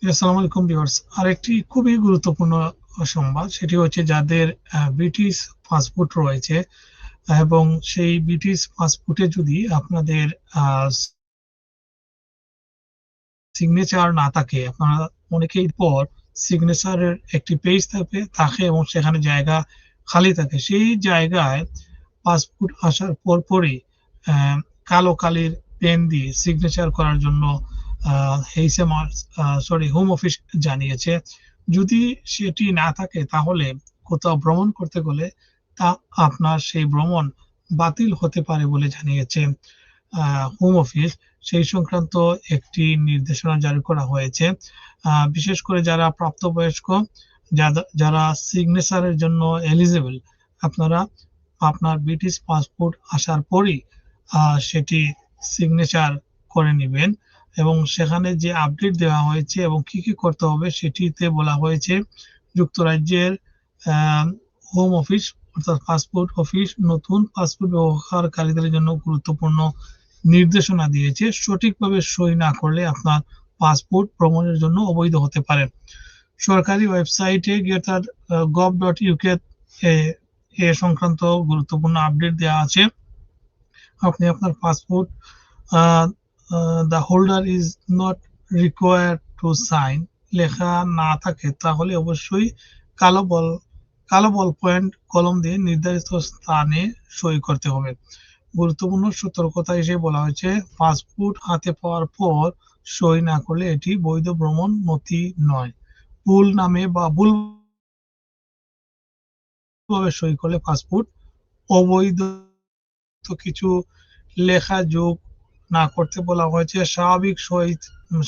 আসসালামু আলাইকুম ভিউয়ার্স। আরেকটি খুবই গুরুত্বপূর্ণ সংবাদ সেটি হচ্ছে যাদের ব্রিটিশ পাসপোর্ট রয়েছে এবং সেই ব্রিটিশ পাসপোর্টে যদি আপনাদের আ সিগনেচার না থাকে, আপনারা অনেকেই পর সিগনেচারের একটি পেজ থাকে এবং সেখানে জায়গা খালি থাকে। সেই জায়গায় পাসপোর্ট আসার পরপরই অ্যা কালো কালির পেন দিয়ে সিগনেচার করার জন্য আ এইচএমআর হোম অফিস জানিয়েছে। যদি সেটি না থাকে তাহলে কোথাও ভ্রমণ করতে গেলে তা আপনার সেই ভ্রমণ বাতিল হতে পারে বলে জানিয়েছে আ হোম অফিস। সেই সংক্রান্ত একটি নির্দেশনা জারি করা হয়েছে। বিশেষ করে যারা প্রাপ্তবয়স্ক, যারা সিগনেচার এর জন্য এলিজিবল, আপনারা আপনার ব্রিটিশ পাসপোর্ট আসার পরই সেটি সিগনেচার করে নিবেন এবং সেখানে যে আপডেট দেওয়া হয়েছে এবং কি করতে হবে সেটিতে বলা হয়েছে যুক্তরাজ্যের আ হোম অফিস অর্থাৎ পাসপোর্ট অফিস নতুন পাসপোর্ট ব্যবহারকারীদের জন্য গুরুত্বপূর্ণ নির্দেশনা দিয়েছে। সঠিকভাবে সই না করলে আপনার পাসপোর্ট ভ্রমণের জন্য অবৈধ হতে পারে। সরকারি ওয়েবসাইটে গিয়ে তার gov.uk এ সংক্রান্ত গুরুত্বপূর্ণ আপডেট দেওয়া আছে। আপনি আপনার পাসপোর্ট আ আ "the holder is not required to sign" লেখা না থাকে তাহলে অবশ্যই কালো বল কালো বল পয়েন্ট কলম দিয়ে নির্ধারিত স্থানে সই করতে হবে। গুরুত্বপূর্ণ সতর্কতা হিসেবে বলা হয়েছে, পাসপোর্ট হাতে পাওয়ার পর সই না করলে এটি বৈধ ভ্রমণ নথি নয়। ভুল নামে বা ভুলভাবে সই করলে পাসপোর্ট অবৈধ কিছু লেখা যোগ না করতে বলা হয়েছে।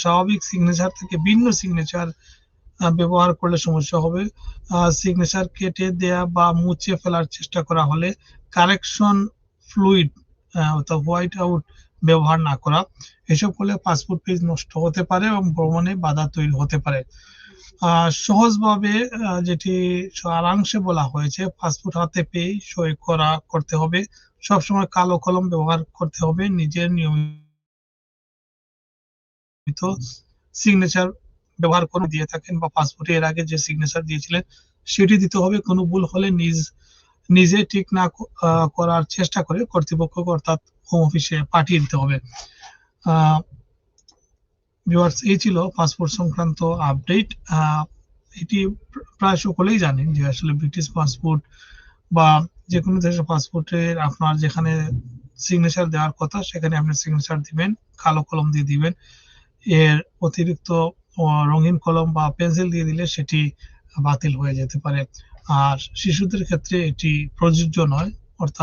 স্বাভাবিক সিগনেচার থেকে ভিন্ন সিগনেচার ব্যবহার করলে সমস্যা হবে। সিগনেচার কেটে দেয়া বা মুছে ফেলার চেষ্টা করা হলে কারেকশন ফ্লুইড অর্থাৎ হোয়াইট আউট ব্যবহার না করা। এসব করলে পাসপোর্ট পেজ নষ্ট হতে পারে এবং ভ্রমণে বাধা তৈরি হতে পারে। সহজভাবে যেটি সারাংশে বলা হয়েছে, পাসপোর্ট হাতে পেয়েই সই করতে হবে। সবসময় কালো কলম ব্যবহার করতে হবে। নিজের নিয়মিত সিগনেচার ব্যবহার করে দিয়ে থাকেন বা পাসপোর্টে এর আগে যে সিগনেচার দিয়েছিলেন সেটি দিতে হবে। কোনো ভুল হলে নিজে ঠিক না করার চেষ্টা করে কর্তৃপক্ষকে অর্থাৎ হোম অফিসে পাঠিয়ে দিতে হবে। আ ভিউয়ার্স, এই ছিল পাসপোর্ট সংক্রান্ত আপডেট। আ এটি প্রায় সকলেই জানেন যে আসলে ব্রিটিশ পাসপোর্ট বা যেকোনো দেশের পাসপোর্টের আপনার যেখানে সিগনেচার দেওয়ার কথা সেখানে আপনি সিগনেচার দিবেন, কালো কলম দিয়ে দিবেন। এর অতিরিক্ত রঙিন কলম বা পেন্সিল দিয়ে দিলে সেটি বাতিল হয়ে যেতে পারে। আর শিশুদের ক্ষেত্রে এটি প্রযোজ্য নয়। অর্থাৎ